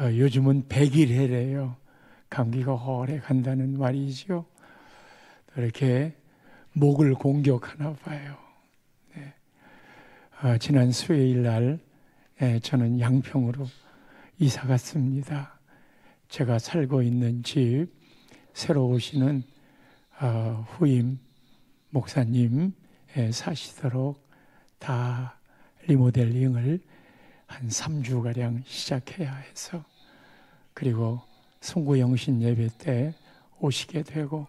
요즘은 100일해래요. 감기가 오래 간다는 말이죠. 이렇게 목을 공격하나 봐요. 네. 지난 수요일 날 저는 양평으로 이사 갔습니다. 제가 살고 있는 집 새로 오시는 후임 목사님 사시도록 다 리모델링을 한 3주가량 시작해야 해서, 그리고 송구영신 예배 때 오시게 되고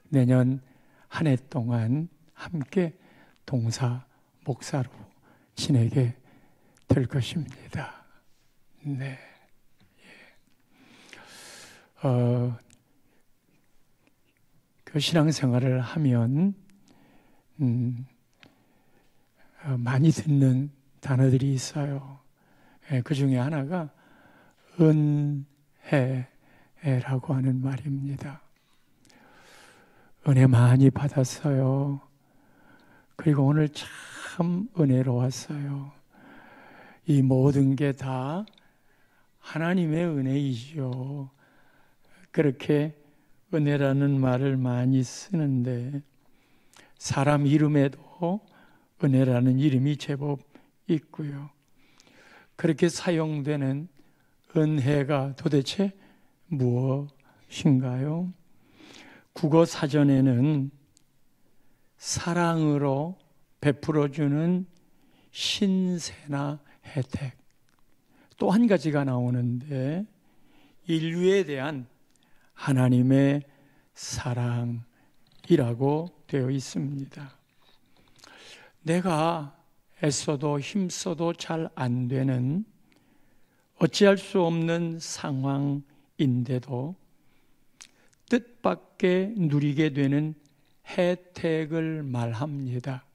내년 한 해 동안 함께 동사 목사로 지내게 될 것입니다. 네. 그 신앙생활을 하면 많이 듣는 단어들이 있어요. 그 중에 하나가 은혜라고 하는 말입니다. 은혜 많이 받았어요. 그리고 오늘 참 은혜로웠어요. 이 모든 게 다 하나님의 은혜이죠. 그렇게 은혜라는 말을 많이 쓰는데 사람 이름에도 은혜라는 이름이 제법 있고요. 그렇게 사용되는 은혜가 도대체 무엇인가요? 국어 사전에는 사랑으로 베풀어주는 신세나 혜택, 또 한 가지가 나오는데 인류에 대한 하나님의 사랑이라고 되어 있습니다. 내가 애써도 힘써도 잘 안 되는, 어찌할 수 없는 상황인데도 뜻밖의 누리게 되는 혜택을 말합니다.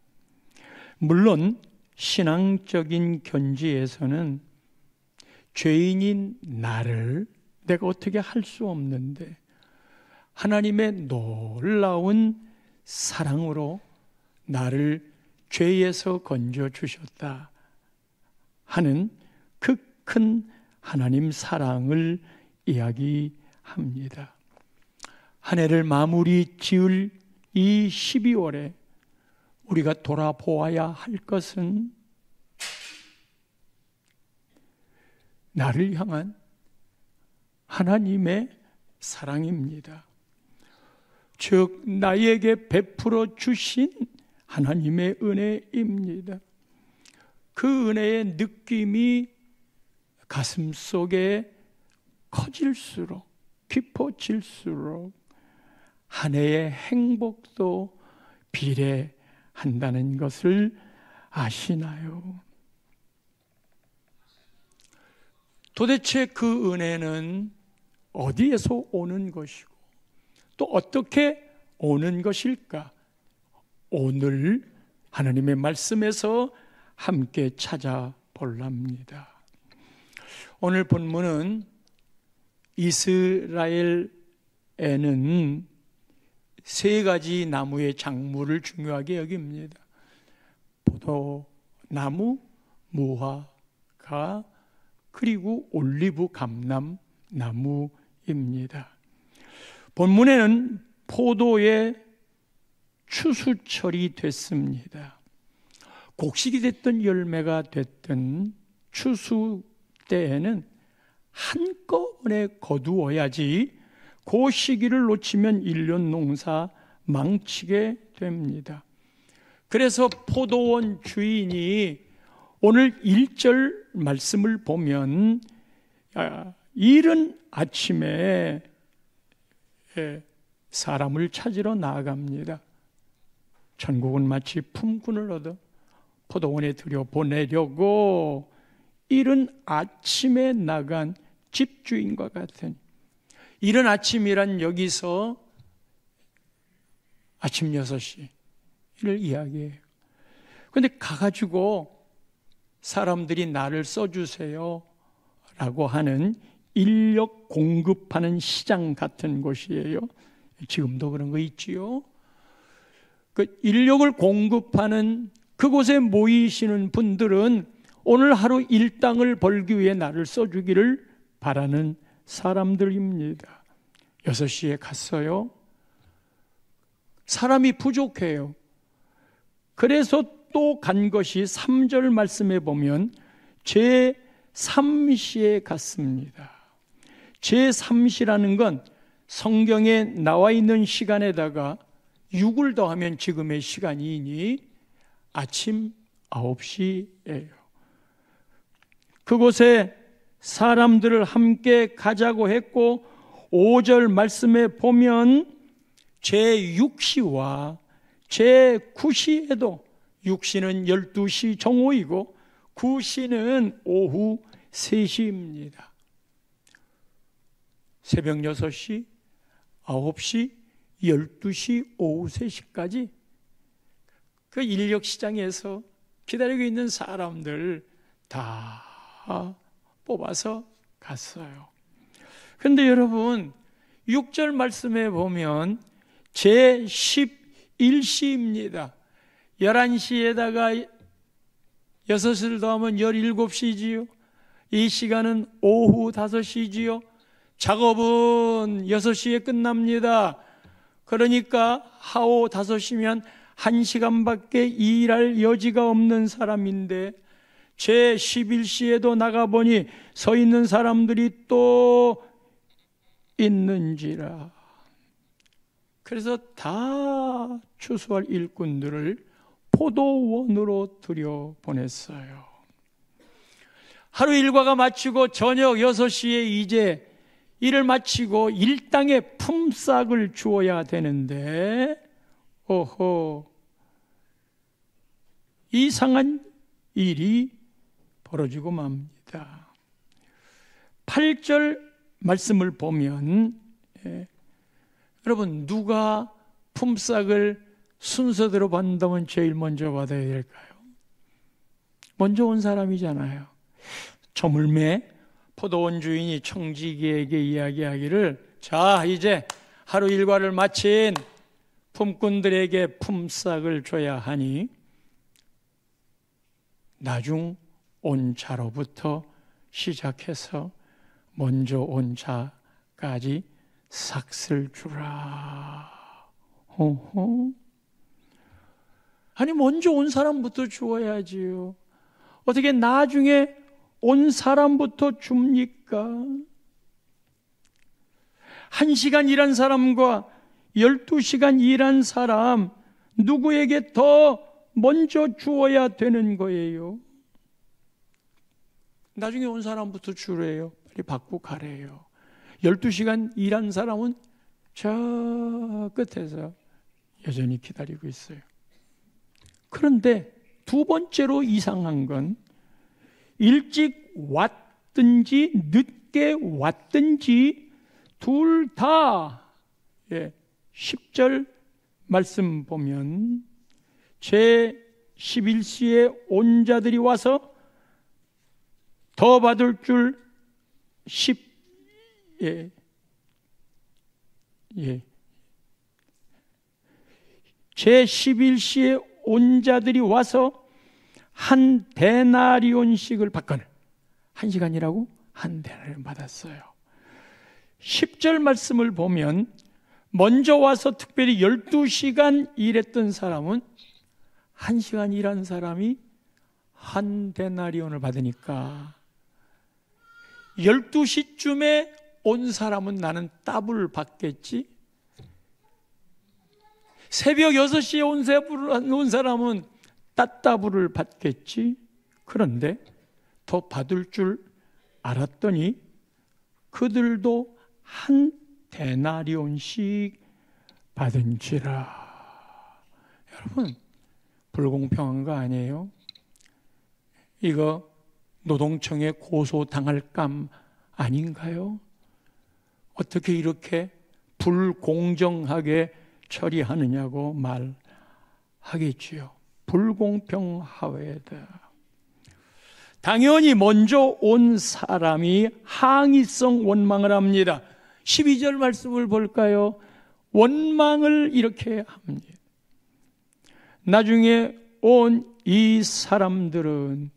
물론 신앙적인 견지에서는 죄인인 나를 내가 어떻게 할 수 없는데 하나님의 놀라운 사랑으로 나를 죄에서 건져주셨다 하는 그 큰 하나님 사랑을 이야기합니다. 한 해를 마무리 지을 이 12월에 우리가 돌아보아야 할 것은 나를 향한 하나님의 사랑입니다. 즉 나에게 베풀어 주신 하나님의 은혜입니다. 그 은혜의 느낌이 가슴 속에 커질수록, 깊어질수록 한 해의 행복도 비례한다는 것을 아시나요? 도대체 그 은혜는 어디에서 오는 것이고 또 어떻게 오는 것일까? 오늘 하나님의 말씀에서 함께 찾아볼랍니다. 오늘 본문은 이스라엘에는 세 가지 나무의 작물을 중요하게 여깁니다. 포도나무, 무화과, 그리고 올리브 감람 나무입니다. 본문에는 포도의 추수철이 됐습니다. 곡식이 됐든 열매가 됐든 추수 때에는 한꺼번에 거두어야지 그 시기를 놓치면 1년 농사 망치게 됩니다. 그래서 포도원 주인이 오늘 1절 말씀을 보면 이른 아침에 사람을 찾으러 나아갑니다. 천국은 마치 품꾼을 얻어 포도원에 들여보내려고 이른 아침에 나간 집주인과 같은, 이른 아침이란 여기서 아침 6시를 이야기해요. 그런데 가가지고 사람들이 나를 써주세요 라고 하는 인력 공급하는 시장 같은 곳이에요. 지금도 그런 거 있지요. 그 인력을 공급하는 그곳에 모이시는 분들은 오늘 하루 일당을 벌기 위해 나를 써주기를 바라는 사람들입니다. 6시에 갔어요. 사람이 부족해요. 그래서 또 간 것이 3절 말씀에 보면 제3시에 갔습니다. 제3시라는 건 성경에 나와 있는 시간에다가 6을 더하면 지금의 시간이니 아침 9시예요. 그곳에 사람들을 함께 가자고 했고 5절 말씀에 보면 제6시와 제9시에도 6시는 12시 정오이고 9시는 오후 3시입니다. 새벽 6시, 9시, 12시, 오후 3시까지 그 인력시장에서 기다리고 있는 사람들 다 뽑아서 갔어요. 그런데 여러분 6절 말씀에 보면 제11시입니다. 11시에다가 6시를 더하면 17시지요. 이 시간은 오후 5시지요. 작업은 6시에 끝납니다. 그러니까 하오 5시면 1시간밖에 일할 여지가 없는 사람인데 제11시에도 나가보니 서 있는 사람들이 또 있는지라. 그래서 다 추수할 일꾼들을 포도원으로 들여보냈어요. 하루 일과가 마치고 저녁 6시에 이제 일을 마치고 일당에 품삯을 주어야 되는데 이상한 일이 벌어지고 맙니다. 8절 말씀을 보면 여러분 누가 품삯을 순서대로 받는다면 제일 먼저 받아야 될까요? 먼저 온 사람이잖아요. 저물매 포도원 주인이 청지기에게 이야기하기를 자 이제 하루 일과를 마친 품꾼들에게 품삯을 줘야 하니 나중 온 자로부터 시작해서 먼저 온 자까지 삭슬 주라. 아니 먼저 온 사람부터 주어야지요. 어떻게 나중에 온 사람부터 줍니까? 1시간 일한 사람과 12시간 일한 사람 누구에게 더 먼저 주어야 되는 거예요? 나중에 온 사람부터 주래요. 빨리 받고 가래요. 12시간 일한 사람은 저 끝에서 여전히 기다리고 있어요. 그런데 두 번째로 이상한 건 일찍 왔든지 늦게 왔든지 둘 다 10절 말씀 보면 제11시에 온 자들이 와서 더 받을 줄 제11시에 온 자들이 와서 한 데나리온씩을 받거늘. 1시간이라고 한 데나리온 받았어요. 10절 말씀을 보면 먼저 와서 특별히 12시간 일했던 사람은 1시간 일한 사람이 한 데나리온을 받으니까 12시쯤에 온 사람은 나는 더블 받겠지. 새벽 6시에 온 사람은 따따블을 받겠지. 그런데 더 받을 줄 알았더니 그들도 한 데나리온씩 받은지라. 여러분 불공평한 거 아니에요? 이거 노동청에 고소당할 감 아닌가요? 어떻게 이렇게 불공정하게 처리하느냐고 말하겠지요. 불공평하외다. 당연히 먼저 온 사람이 항의성 원망을 합니다. 12절 말씀을 볼까요? 원망을 이렇게 합니다. 나중에 온 이 사람들은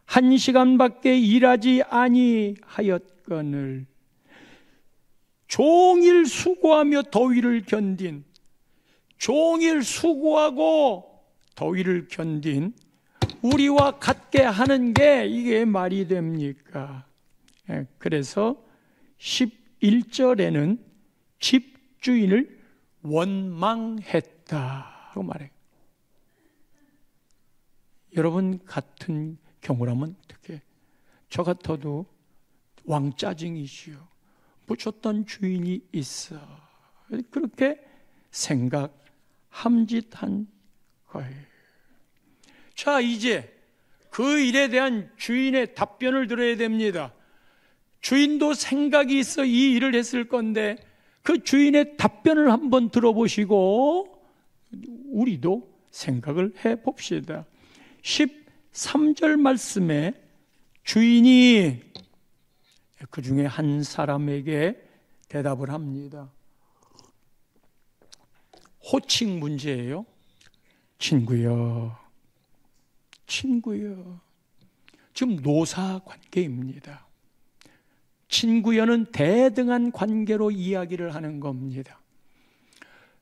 1시간밖에 일하지 아니하였 건을 종일 수고하며 더위를 견딘, 종일 수고하고 더위를 견딘 우리와 같게 하는 게 이게 말이 됩니까? 그래서 11절에는 집주인을 원망했다 하고 말해요. 여러분 같은 경우라면 어떻게? 저 같아도 왕짜증이시오. 묻혔던 주인이 있어. 그렇게 함짓한 거예요. 자, 이제 그 일에 대한 주인의 답변을 들어야 됩니다. 주인도 생각이 있어 이 일을 했을 건데 그 주인의 답변을 한번 들어보시고 우리도 생각을 해봅시다. 13절 말씀에 주인이 그 중에 한 사람에게 대답을 합니다. 호칭 문제예요. 친구여. 지금 노사 관계입니다. 친구여는 대등한 관계로 이야기를 하는 겁니다.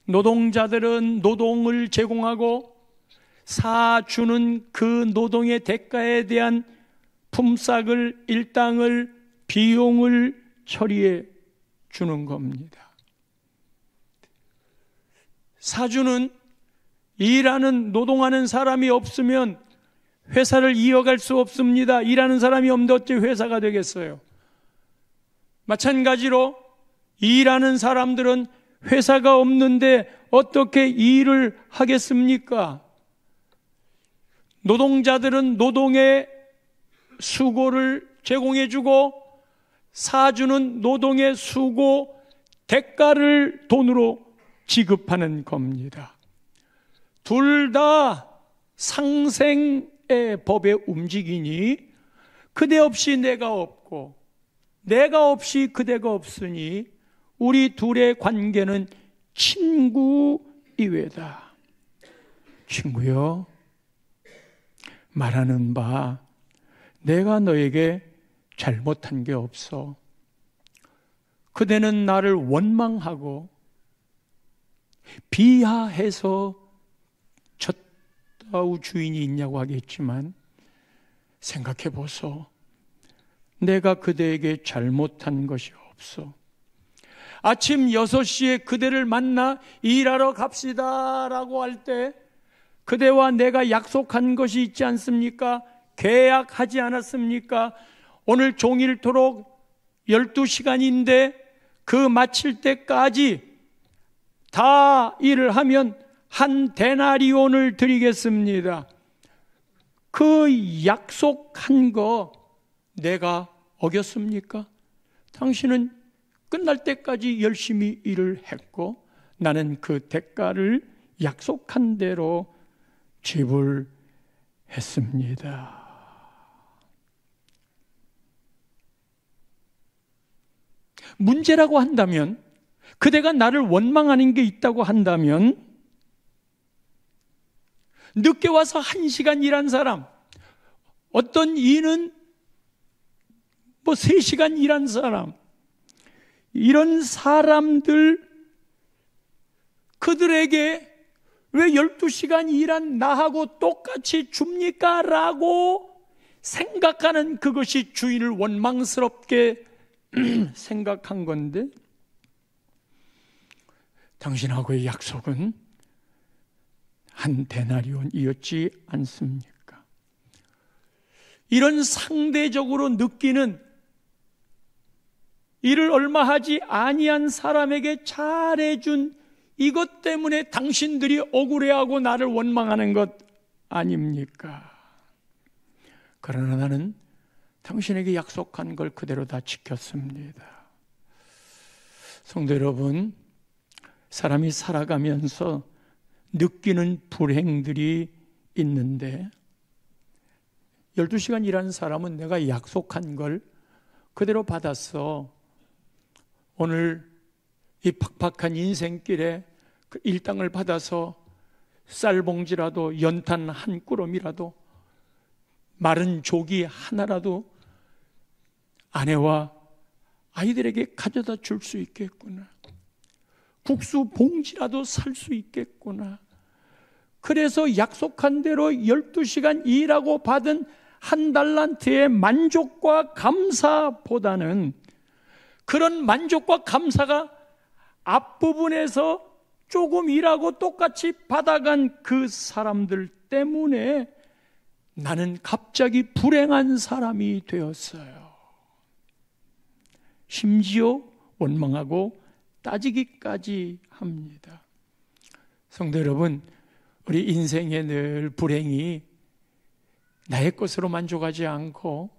노동자들은 노동을 제공하고 사주는 그 노동의 대가에 대한 품삯을, 일당을, 비용을 처리해 주는 겁니다. 사주는 일하는, 노동하는 사람이 없으면 회사를 이어갈 수 없습니다. 일하는 사람이 없는데 어째 회사가 되겠어요? 마찬가지로 일하는 사람들은 회사가 없는데 어떻게 일을 하겠습니까? 노동자들은 노동의 수고를 제공해주고 사주는 노동의 수고 대가를 돈으로 지급하는 겁니다. 둘 다 상생의 법에 움직이니 그대 없이 내가 없고 내가 없이 그대가 없으니 우리 둘의 관계는 친구 이외다. 친구여, 말하는 바 내가 너에게 잘못한 게 없어. 그대는 나를 원망하고 비하해서 젖다우 주인이 있냐고 하겠지만 생각해 보소. 내가 그대에게 잘못한 것이 없어. 아침 6시에 그대를 만나 일하러 갑시다 라고 할 때 그대와 내가 약속한 것이 있지 않습니까? 계약하지 않았습니까? 오늘 종일토록 12시간인데 그 마칠 때까지 다 일을 하면 한 데나리온을 드리겠습니다. 그 약속한 거 내가 어겼습니까? 당신은 끝날 때까지 열심히 일을 했고 나는 그 대가를 약속한 대로 지불했습니다. 문제라고 한다면, 그대가 나를 원망하는 게 있다고 한다면, 늦게 와서 1시간 일한 사람, 어떤 이는 3시간 일한 사람, 이런 사람들, 그들에게 왜 12시간 일한 나하고 똑같이 줍니까? 라고 생각하는 그것이 주인을 원망스럽게 생각한 건데, 당신하고의 약속은 한 데나리온이었지 않습니까? 이런 상대적으로 느끼는 일을 얼마 하지 아니한 사람에게 잘해준 이것 때문에 당신들이 억울해하고 나를 원망하는 것 아닙니까? 그러나 나는 당신에게 약속한 걸 그대로 다 지켰습니다. 성도 여러분, 사람이 살아가면서 느끼는 불행들이 있는데 12시간 일하는 사람은 내가 약속한 걸 그대로 받았어. 오늘 이 팍팍한 인생길에 그 일당을 받아서 쌀봉지라도 연탄 한 꾸러미라도 마른 조기 하나라도 아내와 아이들에게 가져다 줄 수 있겠구나. 국수 봉지라도 살 수 있겠구나. 그래서 약속한 대로 12시간 일하고 받은 한 달란트의 만족과 감사보다는 그런 만족과 감사가 앞부분에서 조금 일하고 똑같이 받아간 그 사람들 때문에 나는 갑자기 불행한 사람이 되었어요. 심지어 원망하고 따지기까지 합니다. 성도 여러분, 우리 인생에 늘 불행이 나의 것으로 만족하지 않고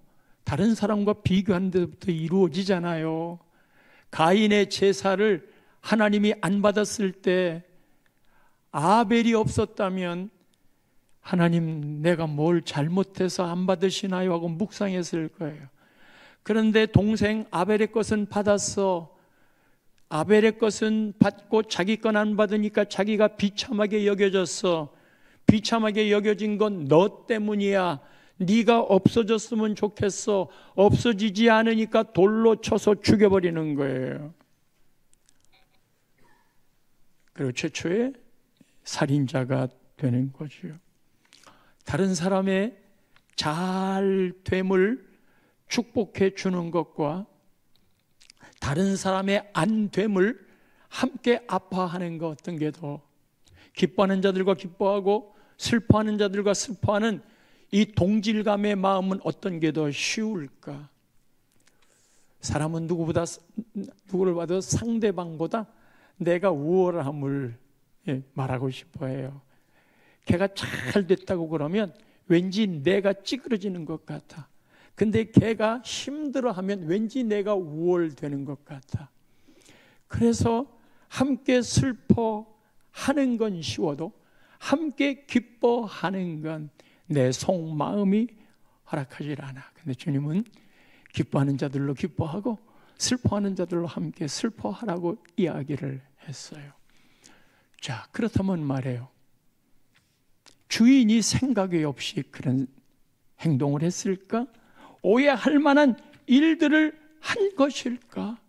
다른 사람과 비교한 데부터 이루어지잖아요. 가인의 제사를 하나님이 안 받았을 때 아벨이 없었다면 하나님, 내가 뭘 잘못해서 안 받으시나요? 하고 묵상했을 거예요. 그런데 동생 아벨의 것은 받았어. 아벨의 것은 받고 자기 건 안 받으니까 자기가 비참하게 여겨졌어. 비참하게 여겨진 건 너 때문이야. 네가 없어졌으면 좋겠어. 없어지지 않으니까 돌로 쳐서 죽여버리는 거예요. 그리고 최초의 살인자가 되는 거죠. 다른 사람의 잘됨을 축복해 주는 것과 다른 사람의 안됨을 함께 아파하는 것, 어떤 게 더 기뻐하는 자들과 기뻐하고 슬퍼하는 자들과 슬퍼하는 이 동질감의 마음은 어떤 게 더 쉬울까? 사람은 누구를 봐도 상대방보다 내가 우월함을 말하고 싶어 해요. 걔가 잘 됐다고 그러면 왠지 내가 찌그러지는 것 같아. 근데 걔가 힘들어하면 왠지 내가 우월되는 것 같아. 그래서 함께 슬퍼하는 건 쉬워도 함께 기뻐하는 건 내 속마음이 허락하지 않아. 근데 주님은 기뻐하는 자들로 기뻐하고 슬퍼하는 자들로 함께 슬퍼하라고 이야기를 했어요. 자, 그렇다면 말해요. 주인이 생각이 없이 그런 행동을 했을까? 오해할 만한 일들을 한 것일까?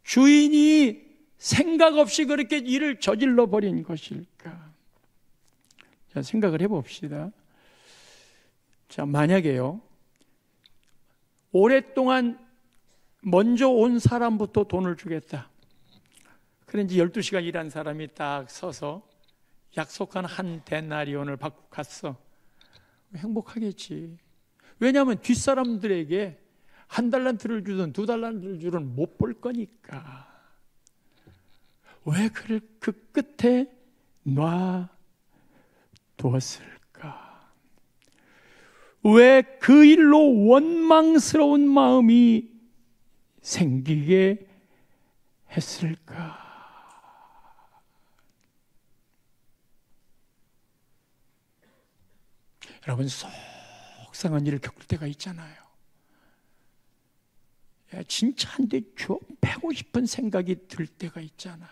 주인이 생각 없이 그렇게 일을 저질러 버린 것일까? 자, 생각을 해봅시다. 자, 만약에요, 오랫동안 먼저 온 사람부터 돈을 주겠다. 그런지 12시간 일한 사람이 딱 서서 약속한 한 데나리온을 받고 갔어. 행복하겠지. 왜냐하면 뒷사람들에게 한 달란트를 주든 두 달란트를 주든 못 볼 거니까. 왜 그를 그 끝에 놔두었을까? 왜 그 일로 원망스러운 마음이 생기게 했을까? 여러분, 속상한 일을 겪을 때가 있잖아요. 진짜 한 대 좀 패고 싶은 생각이 들 때가 있잖아요.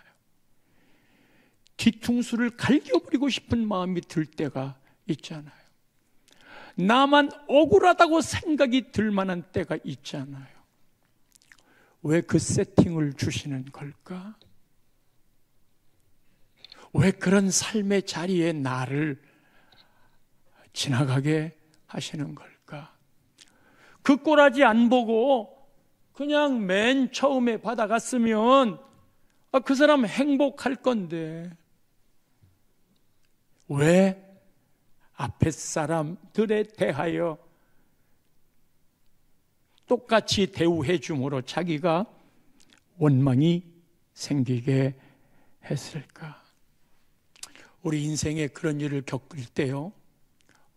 뒤통수를 갈겨버리고 싶은 마음이 들 때가 있잖아요. 나만 억울하다고 생각이 들 만한 때가 있잖아요. 왜 그 세팅을 주시는 걸까? 왜 그런 삶의 자리에 나를 지나가게 하시는 걸까? 그 꼬라지 안 보고 그냥 맨 처음에 받아갔으면 그 사람 행복할 건데 왜 앞에 사람들에 대하여 똑같이 대우해 줌으로 자기가 원망이 생기게 했을까? 우리 인생에 그런 일을 겪을 때요,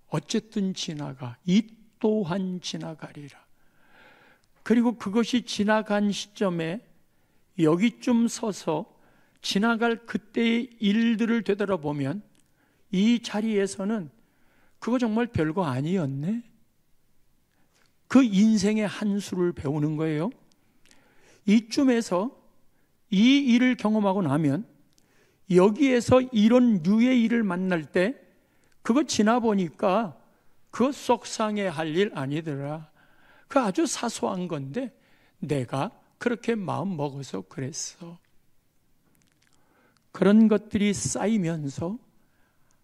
어쨌든 지나가, 이 또한 지나가리라. 그리고 그것이 지나간 시점에 여기쯤 서서 지나갈 그때의 일들을 되돌아보면 이 자리에서는 그거 정말 별거 아니었네? 그 인생의 한 수를 배우는 거예요. 이쯤에서 이 일을 경험하고 나면 여기에서 이런 류의 일을 만날 때 그거 지나보니까 그거 속상해 할 일 아니더라. 그 아주 사소한 건데 내가 그렇게 마음 먹어서 그랬어. 그런 것들이 쌓이면서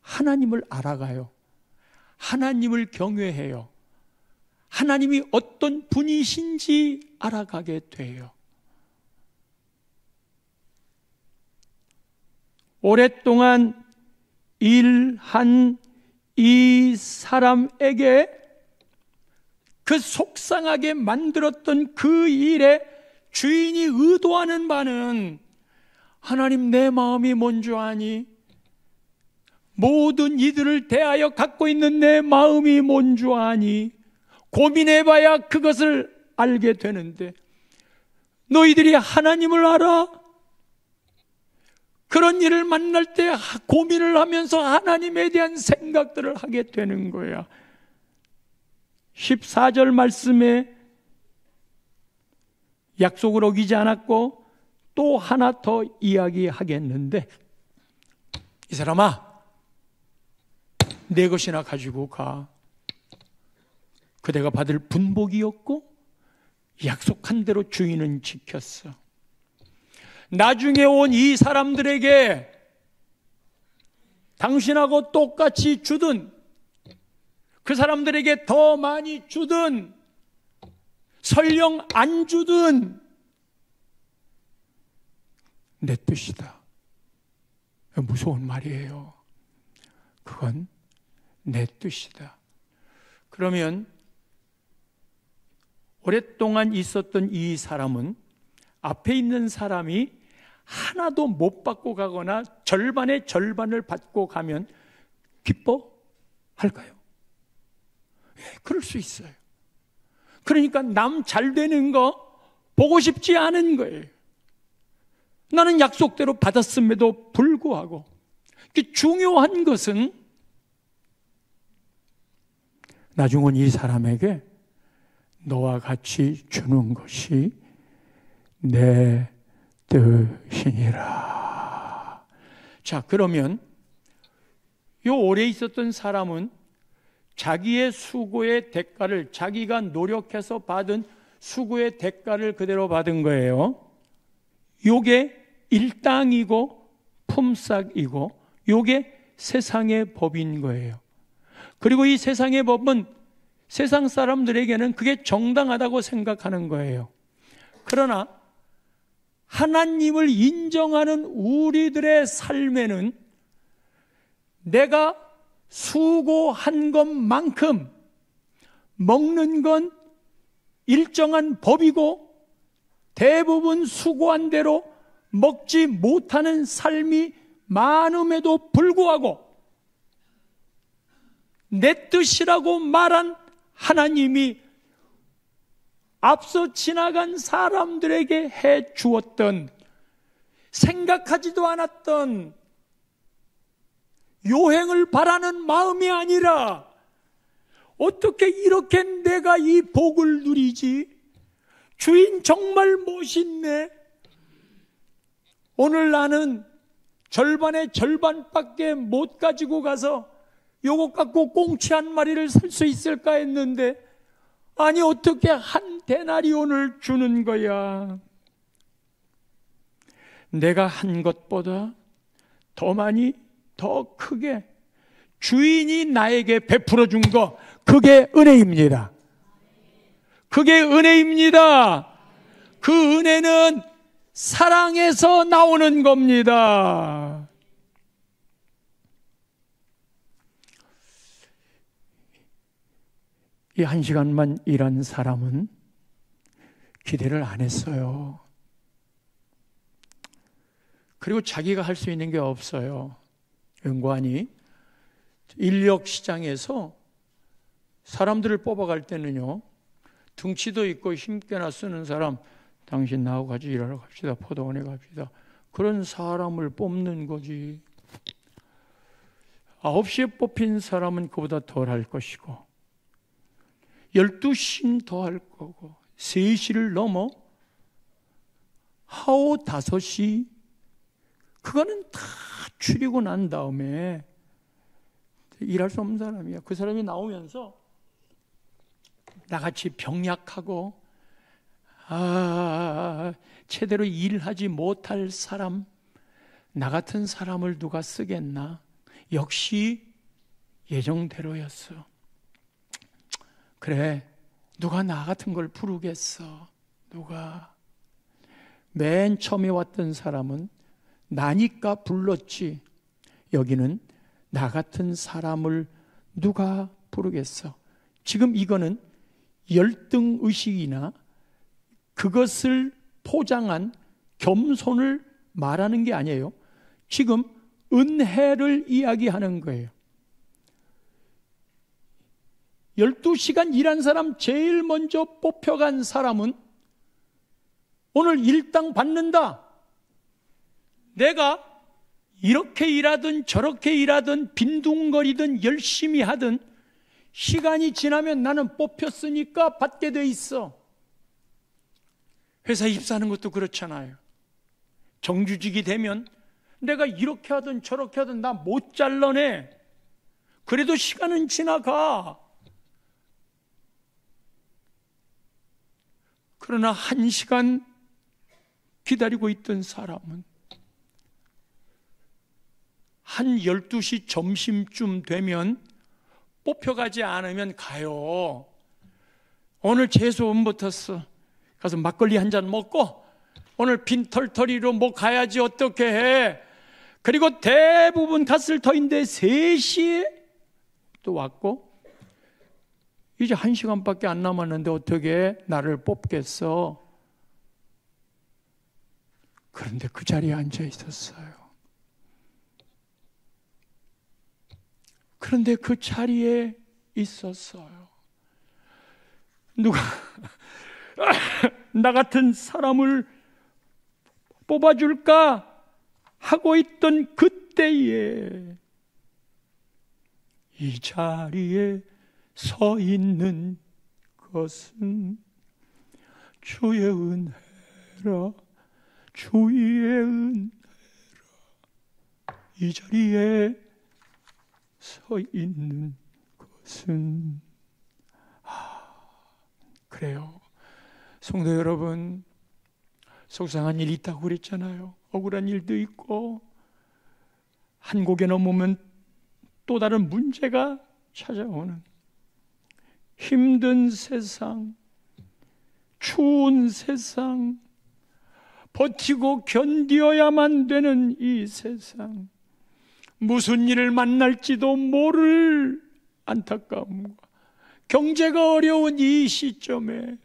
하나님을 알아가요. 하나님을 경외해요. 하나님이 어떤 분이신지 알아가게 돼요. 오랫동안 일한 이 사람에게 그 속상하게 만들었던 그 일에 주인이 의도하는 바는 하나님 내 마음이 뭔 줄 아니? 모든 이들을 대하여 갖고 있는 내 마음이 뭔 줄 아니? 고민해봐야 그것을 알게 되는데 너희들이 하나님을 알아? 그런 일을 만날 때 고민을 하면서 하나님에 대한 생각들을 하게 되는 거야. 14절 말씀에 약속을 어기지 않았고 또 하나 더 이야기하겠는데, 이 사람아, 내 것이나 가지고 가. 그대가 받을 분복이었고 약속한 대로 주인은 지켰어. 나중에 온 이 사람들에게 당신하고 똑같이 주든 그 사람들에게 더 많이 주든 설령 안 주든 내 뜻이다. 무서운 말이에요. 그건 내 뜻이다. 그러면 오랫동안 있었던 이 사람은 앞에 있는 사람이 하나도 못 받고 가거나 절반의 절반을 받고 가면 기뻐할까요? 예, 그럴 수 있어요. 그러니까 남 잘 되는 거 보고 싶지 않은 거예요. 나는 약속대로 받았음에도 불구하고. 중요한 것은 나중은 이 사람에게 너와 같이 주는 것이 내 뜻이니라. 자, 그러면 요 오래 있었던 사람은 자기의 수고의 대가를, 자기가 노력해서 받은 수고의 대가를 그대로 받은 거예요. 요게 일당이고 품삯이고 요게 세상의 법인 거예요. 그리고 이 세상의 법은 세상 사람들에게는 그게 정당하다고 생각하는 거예요. 그러나 하나님을 인정하는 우리들의 삶에는 내가 수고한 것만큼 먹는 건 일정한 법이고 대부분 수고한 대로 먹지 못하는 삶이 많음에도 불구하고 내 뜻이라고 말한 하나님이 앞서 지나간 사람들에게 해 주었던, 생각하지도 않았던 요행을 바라는 마음이 아니라 어떻게 이렇게 내가 이 복을 누리지? 주인 정말 멋있네. 오늘 나는 절반의 절반밖에 못 가지고 가서 요것 갖고 꽁치 한 마리를 살 수 있을까 했는데 아니 어떻게 한 데나리온을 주는 거야. 내가 한 것보다 더 많이 더 크게 주인이 나에게 베풀어 준 거, 그게 은혜입니다. 그게 은혜입니다. 그 은혜는 사랑에서 나오는 겁니다. 이 1시간만 일한 사람은 기대를 안 했어요. 그리고 자기가 할 수 있는 게 없어요. 연구하니 인력 시장에서 사람들을 뽑아갈 때는요, 등치도 있고 힘께나 쓰는 사람, 당신 나하고 같이 일하러 갑시다. 포도원에 갑시다. 그런 사람을 뽑는 거지. 9시에 뽑힌 사람은 그보다 덜 할 것이고 12시는 더 할 거고 3시를 넘어 하오 5시, 그거는 다 추리고 난 다음에 일할 수 없는 사람이야. 그 사람이 나오면서 나같이 병약하고 제대로 일하지 못할 사람, 나 같은 사람을 누가 쓰겠나? 역시 예정대로였어. 그래, 누가 나 같은 걸 부르겠어? 누가? 맨 처음에 왔던 사람은 나니까 불렀지, 여기는 나 같은 사람을 누가 부르겠어? 지금 이거는 열등의식이나 그것을 포장한 겸손을 말하는 게 아니에요. 지금 은혜를 이야기하는 거예요. 12시간 일한 사람 제일 먼저 뽑혀간 사람은 오늘 일당 받는다. 내가 이렇게 일하든 저렇게 일하든 빈둥거리든 열심히 하든 시간이 지나면 나는 뽑혔으니까 받게 돼 있어. 회사 입사하는 것도 그렇잖아요. 정규직이 되면 내가 이렇게 하든 저렇게 하든 나 못 잘라내. 그래도 시간은 지나가. 그러나 1시간 기다리고 있던 사람은 한 12시 점심쯤 되면 뽑혀가지 않으면 가요. 오늘 재수 못 붙었어. 가서 막걸리 한 잔 먹고 오늘 빈털터리로 뭐 가야지 어떻게 해. 그리고 대부분 갔을 터인데 3시에 또 왔고 이제 1시간밖에 안 남았는데 어떻게 나를 뽑겠어. 그런데 그 자리에 앉아 있었어요. 그런데 그 자리에 있었어요. 누가 나 같은 사람을 뽑아줄까 하고 있던 그때에 이 자리에 서 있는 것은 주의 은혜라. 주의 은혜라. 이 자리에 서 있는 것은 그래요. 성도 여러분, 속상한 일이 있다고 그랬잖아요. 억울한 일도 있고 한국에 넘으면 또 다른 문제가 찾아오는 힘든 세상, 추운 세상, 버티고 견디어야만 되는 이 세상, 무슨 일을 만날지도 모를 안타까움과 경제가 어려운 이 시점에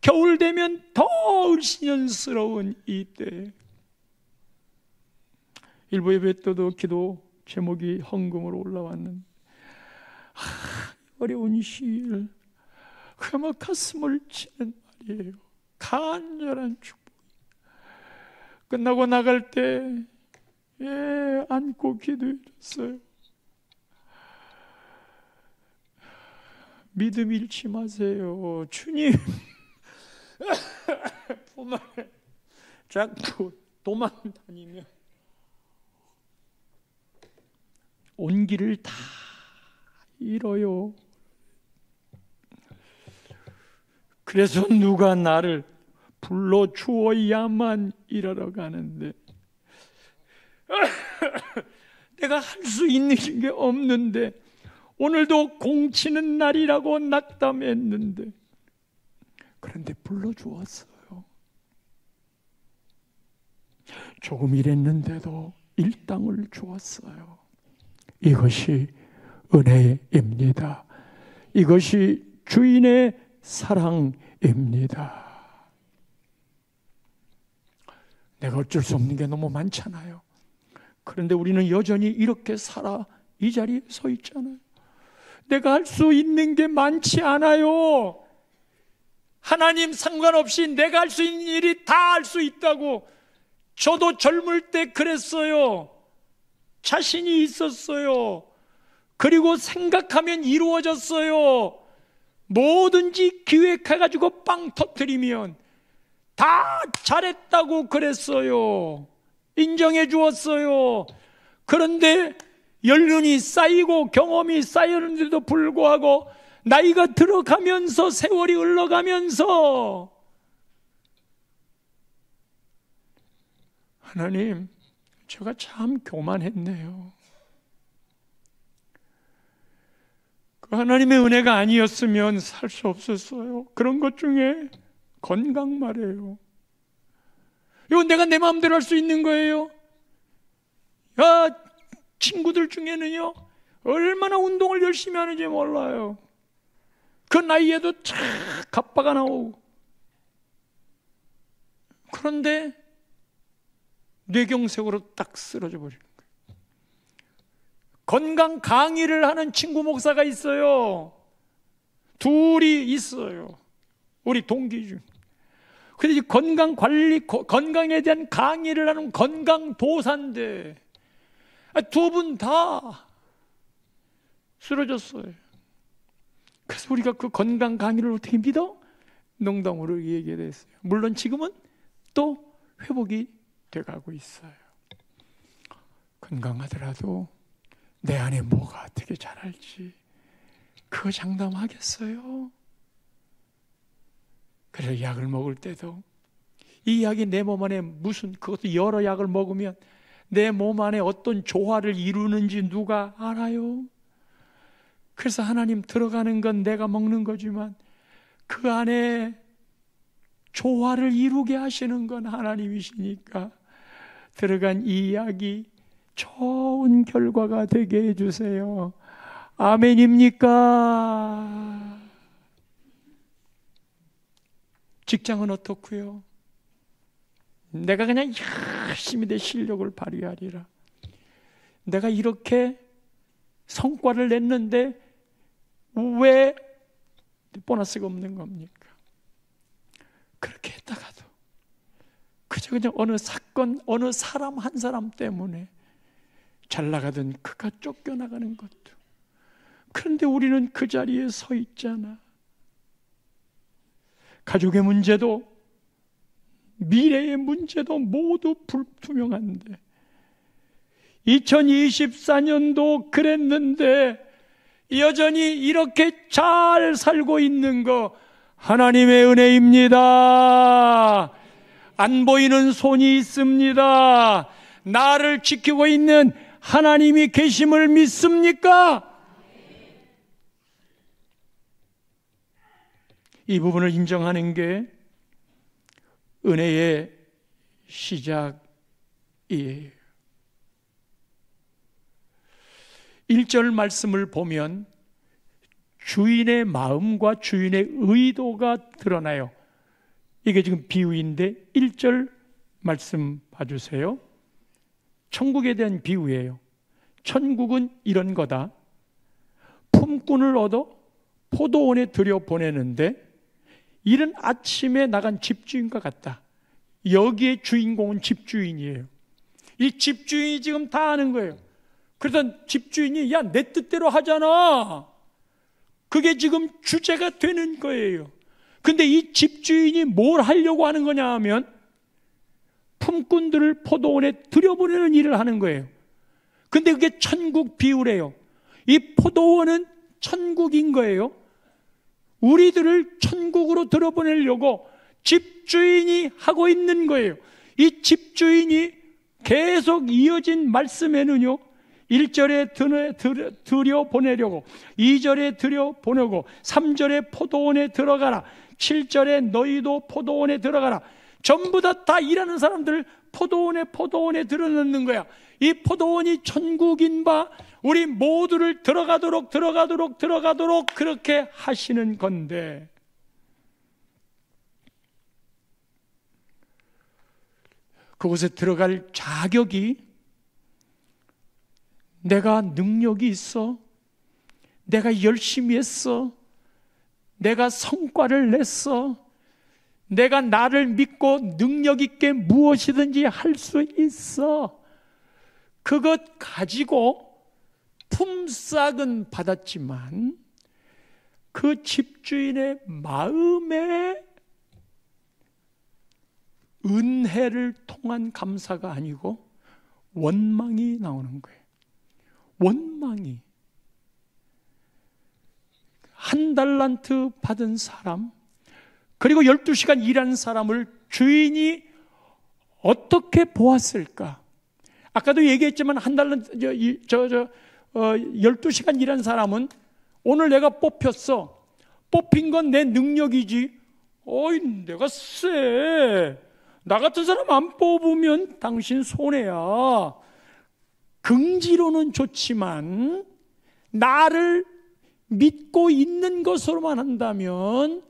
겨울 되면 더 을씨년스러운 이때 일부 예배 때도 기도 제목이 헌금으로 올라왔는데 어려운 시일 그야말로 가슴을 치는 말이에요. 간절한 축복. 끝나고 나갈 때 안고 기도해줬어요. 믿음 잃지 마세요. 주님 품 안에 자꾸 도망 다니면 온 길을 다 잃어요. 그래서 누가 나를 불러주어야만 일하러 가는데 내가 할 수 있는 게 없는데 오늘도 공치는 날이라고 낙담했는데 그런데 불러주었어요. 조금 일했는데도 일당을 주었어요. 이것이 은혜입니다. 이것이 주인의 사랑입니다. 내가 어쩔 수 없는 게 너무 많잖아요. 그런데 우리는 여전히 이렇게 살아 이 자리에 서 있잖아요. 내가 할 수 있는 게 많지 않아요. 하나님 상관없이 내가 할 수 있는 일이 다 할 수 있다고. 저도 젊을 때 그랬어요. 자신이 있었어요. 그리고 생각하면 이루어졌어요. 뭐든지 기획해가지고 빵 터뜨리면 다 잘했다고 그랬어요. 인정해 주었어요. 그런데 연륜이 쌓이고 경험이 쌓였는데도 불구하고 나이가 들어가면서 세월이 흘러가면서 하나님, 제가 참 교만했네요. 그 하나님의 은혜가 아니었으면 살 수 없었어요. 그런 것 중에 건강 말이에요. 이건 내가 내 마음대로 할 수 있는 거예요. 야, 친구들 중에는요, 얼마나 운동을 열심히 하는지 몰라요. 그 나이에도 참 갑바가 나오고. 그런데 뇌경색으로 딱 쓰러져 버리는 거예요. 건강 강의를 하는 친구 목사가 있어요. 둘이 있어요. 우리 동기 중. 근데 이 건강 관리, 건강에 대한 강의를 하는 건강 도사인데 두 분 다 쓰러졌어요. 그래서 우리가 그 건강 강의를 어떻게 믿어? 농담으로 얘기했어요. 물론 지금은 또 회복이 돼가고 있어요. 건강하더라도 내 안에 뭐가 어떻게 자랄지 그거 장담하겠어요? 그래서 약을 먹을 때도 이 약이 내 몸 안에 무슨, 그것도 여러 약을 먹으면 내 몸 안에 어떤 조화를 이루는지 누가 알아요? 그래서 하나님, 들어가는 건 내가 먹는 거지만 그 안에 조화를 이루게 하시는 건 하나님이시니까 들어간 이 약이 좋은 결과가 되게 해주세요. 아멘입니까? 직장은 어떻고요? 내가 그냥 열심히 내 실력을 발휘하리라. 내가 이렇게 성과를 냈는데 왜 보너스가 없는 겁니까? 그렇게 했다가도 그저 그냥 어느 사건, 어느 사람 한 사람 때문에 잘 나가던 그가 쫓겨나가는 것도. 그런데 우리는 그 자리에 서 있잖아. 가족의 문제도 미래의 문제도 모두 불투명한데 2024년도 그랬는데 여전히 이렇게 잘 살고 있는 거 하나님의 은혜입니다. 안 보이는 손이 있습니다. 나를 지키고 있는 하나님이 계심을 믿습니까? 이 부분을 인정하는 게 은혜의 시작이에요. 1절 말씀을 보면 주인의 마음과 주인의 의도가 드러나요. 이게 지금 비유인데 1절 말씀 봐주세요. 천국에 대한 비유예요. 천국은 이런 거다. 품꾼을 얻어 포도원에 들여보내는데 이른 아침에 나간 집주인과 같다. 여기에 주인공은 집주인이에요. 이 집주인이 지금 다 아는 거예요. 그러던 집주인이 야, 내 뜻대로 하잖아. 그게 지금 주제가 되는 거예요. 근데 이 집주인이 뭘 하려고 하는 거냐 하면 품꾼들을 포도원에 들여보내는 일을 하는 거예요. 근데 그게 천국 비유래요. 이 포도원은 천국인 거예요. 우리들을 천국으로 들어보내려고 집주인이 하고 있는 거예요. 이 집주인이 계속 이어진 말씀에는요, 1절에 들여보내려고, 2절에 들여보내고, 3절에 포도원에 들어가라, 7절에 너희도 포도원에 들어가라. 전부 다 일하는 사람들 포도원에 들어넣는 거야. 이 포도원이 천국인 바 우리 모두를 들어가도록 그렇게 하시는 건데, 그곳에 들어갈 자격이 내가 능력이 있어, 내가 열심히 했어, 내가 성과를 냈어, 내가 나를 믿고 능력 있게 무엇이든지 할 수 있어. 그것 가지고 품삯은 받았지만 그 집주인의 마음에 은혜를 통한 감사가 아니고 원망이 나오는 거예요. 원망이. 한 달란트 받은 사람, 그리고 12시간 일한 사람을 주인이 어떻게 보았을까? 아까도 얘기했지만 한 달은 12시간 일한 사람은 오늘 내가 뽑혔어. 뽑힌 건 내 능력이지. 어이, 내가 쎄. 나 같은 사람 안 뽑으면 당신 손해야. 긍지로는 좋지만 나를 믿고 있는 것으로만 한다면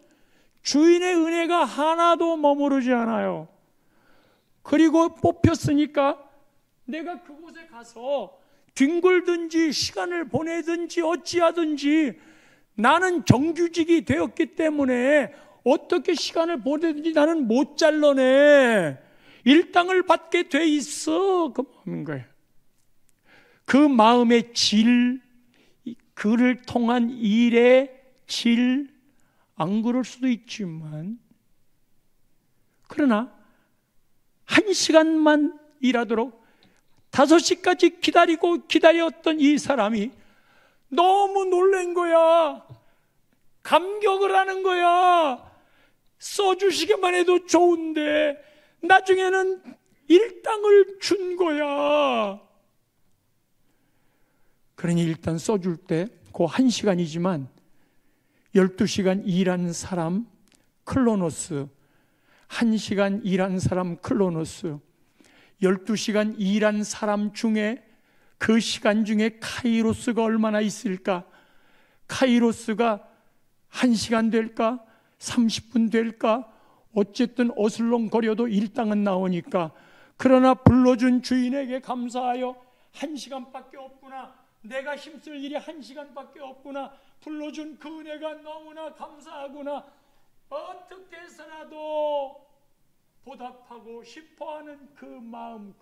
주인의 은혜가 하나도 머무르지 않아요. 그리고 뽑혔으니까 내가 그곳에 가서 뒹굴든지 시간을 보내든지 어찌하든지 나는 정규직이 되었기 때문에 어떻게 시간을 보내든지 나는 못 잘라내. 일당을 받게 돼 있어. 그 마음인 거예요. 그 마음의 질, 그를 통한 일의 질, 안 그럴 수도 있지만, 그러나 1시간만 일하도록 5시까지 기다렸던 이 사람이 너무 놀란 거야. 감격을 하는 거야. 써주시기만 해도 좋은데 나중에는 일당을 준 거야. 그러니 일단 써줄 때 그 1시간이지만 12시간 일한 사람 클로노스, 1시간 일한 사람 클로노스, 12시간 일한 사람 중에 그 시간 중에 카이로스가 얼마나 있을까? 카이로스가 1시간 될까? 30분 될까? 어쨌든 어슬렁거려도 일당은 나오니까. 그러나 불러준 주인에게 감사하여 1시간밖에 없구나. 내가 힘쓸 일이 1시간밖에 없구나. 불러준 그 은혜가 너무나 감사하구나. 어떻게 해서라도 보답하고 싶어하는 그 마음,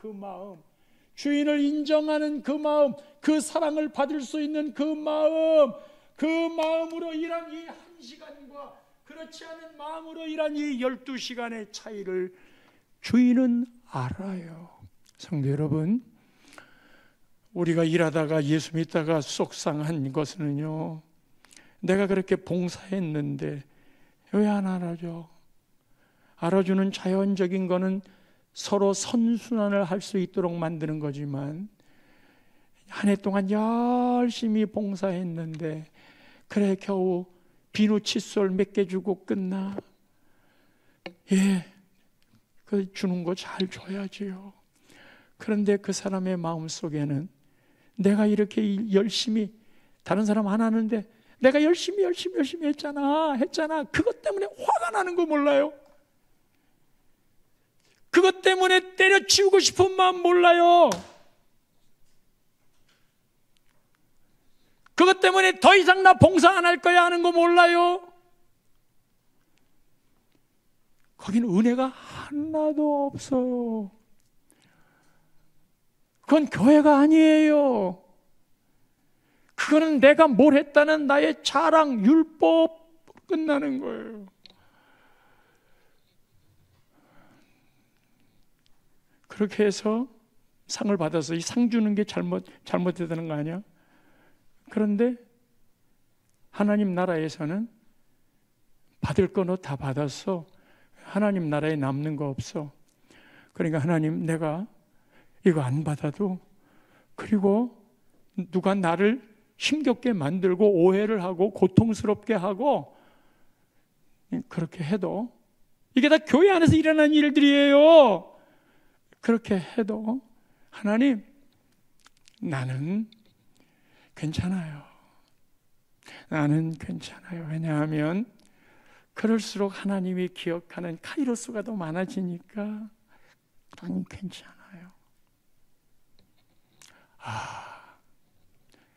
주인을 인정하는 그 마음, 그 사랑을 받을 수 있는 그 마음으로 일한 이 1시간과 그렇지 않은 마음으로 일한 이 12시간의 차이를 주인은 알아요. 성도 여러분, 우리가 일하다가 예수 믿다가 속상한 것은요, 내가 그렇게 봉사했는데 왜 안 알아줘? 알아주는 자연적인 거는 서로 선순환을 할 수 있도록 만드는 거지만, 한 해 동안 열심히 봉사했는데 그래 겨우 비누 칫솔 몇 개 주고 끝나? 예, 그 주는 거 잘 줘야지요. 그런데 그 사람의 마음속에는 내가 이렇게 열심히, 다른 사람 안 하는데 내가 열심히 했잖아. 그것 때문에 화가 나는 거 몰라요? 그것 때문에 때려치우고 싶은 마음 몰라요? 그것 때문에 더 이상 나 봉사 안 할 거야 하는 거 몰라요? 거기는 은혜가 하나도 없어요. 그건 교회가 아니에요. 그거는 내가 뭘 했다는 나의 자랑, 율법 끝나는 거예요. 그렇게 해서 상을 받아서 이 상 주는 게 잘못되다는 거 아니야? 그런데 하나님 나라에서는 받을 거 너 다 받았어. 하나님 나라에 남는 거 없어. 그러니까 하나님, 내가 이거 안 받아도, 그리고 누가 나를 힘겹게 만들고 오해를 하고 고통스럽게 하고 그렇게 해도, 이게 다 교회 안에서 일어난 일들이에요. 그렇게 해도 하나님, 나는 괜찮아요. 왜냐하면 그럴수록 하나님이 기억하는 카이로스가 더 많아지니까 나는 괜찮아요.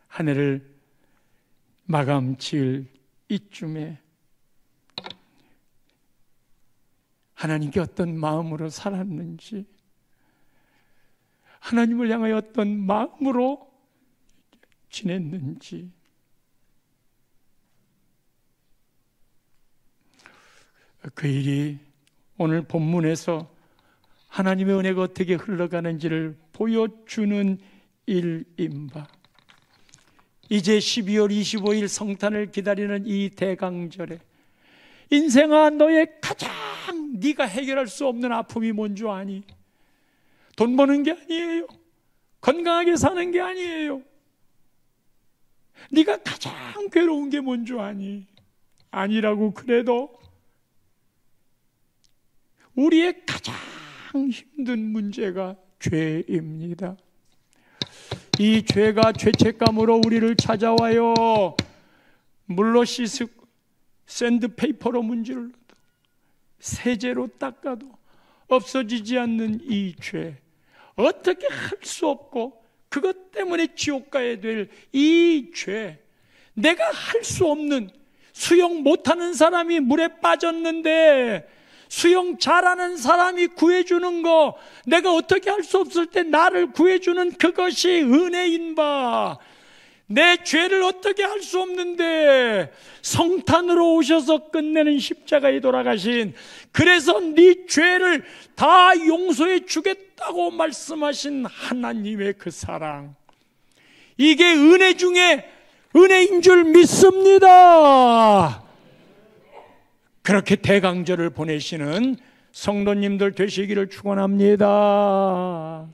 한 해를 마감 지을 이쯤에 하나님께 어떤 마음으로 살았는지, 하나님을 향하여 어떤 마음으로 지냈는지, 그 일이 오늘 본문에서 하나님의 은혜가 어떻게 흘러가는지를 보여주는 일인 바, 이제 12월 25일 성탄을 기다리는 이 대강절에 인생아, 너의 가장 네가 해결할 수 없는 아픔이 뭔 줄 아니? 돈 버는 게 아니에요. 건강하게 사는 게 아니에요. 네가 가장 괴로운 게 뭔 줄 아니? 아니라고 그래도 우리의 가장 힘든 문제가 죄입니다. 이 죄가 죄책감으로 우리를 찾아와요. 물로 씻고 샌드페이퍼로 문질러도 세제로 닦아도 없어지지 않는 이 죄, 어떻게 할 수 없고 그것 때문에 지옥 가야 될 이 죄, 내가 할 수 없는, 수영 못하는 사람이 물에 빠졌는데 수영 잘하는 사람이 구해주는 거, 내가 어떻게 할 수 없을 때 나를 구해주는 그것이 은혜인 바, 내 죄를 어떻게 할 수 없는데 성탄으로 오셔서 끝내는 십자가에 돌아가신, 그래서 네 죄를 다 용서해 주겠다고 말씀하신 하나님의 그 사랑, 이게 은혜 중에 은혜인 줄 믿습니다. 그렇게 대강절을 보내시는 성도님들 되시기를 축원합니다.